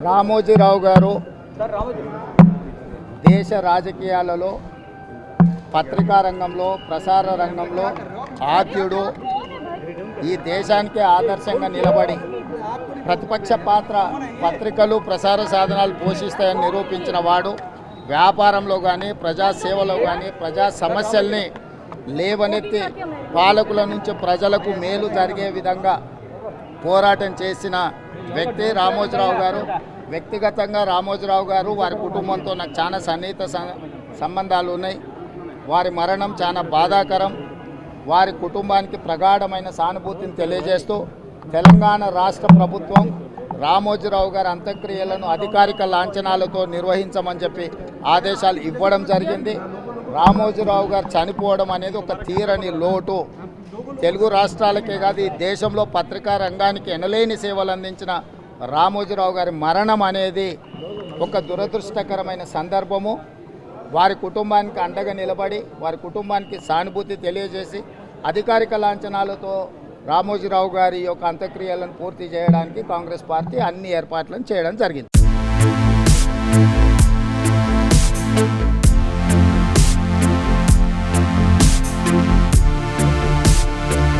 రామోజీరావు గారు దేశ రాజకీయాలలో పత్రికా రంగంలో ప్రసార రంగంలో ఆద్యుడు ఈ దేశానికి ఆదర్శంగా నిలబడి ప్రతిపక్ష పాత్ర పత్రికలు ప్రసార సాధనాలు పోషిస్తాయని నిరూపించిన వాడు వ్యాపారంలో కానీ ప్రజాసేవలో కానీ ప్రజా సమస్యల్ని లేవనెత్తి పాలకుల నుంచి ప్రజలకు మేలు జరిగే విధంగా పోరాటం చేసిన వ్యక్తి రామోజీరావు గారు. వ్యక్తిగతంగా రామోజీరావు గారు వారి కుటుంబంతో నాకు చాలా సన్నిహిత సంబంధాలు ఉన్నాయి. వారి మరణం చాలా బాధాకరం. వారి కుటుంబానికి ప్రగాఢమైన సానుభూతిని తెలియజేస్తూ తెలంగాణ రాష్ట్ర ప్రభుత్వం రామోజీరావు గారి అంత్యక్రియలను అధికారిక లాంఛనాలతో నిర్వహించమని చెప్పి ఆదేశాలు ఇవ్వడం జరిగింది. రామోజీరావు గారు చనిపోవడం అనేది ఒక తీరని లోటు. తెలుగు రాష్ట్రాలకే కాదు ఈ దేశంలో పత్రికా రంగానికి ఎనలేని సేవలు అందించిన రామోజీరావు గారి మరణం అనేది ఒక దురదృష్టకరమైన సందర్భము. వారి కుటుంబానికి అండగా నిలబడి వారి కుటుంబానికి సానుభూతి తెలియజేసి అధికారిక లాంఛనాలతో రామోజీరావు గారి యొక్క అంత్యక్రియలను పూర్తి చేయడానికి కాంగ్రెస్ పార్టీ అన్ని ఏర్పాట్లను చేయడం జరిగింది.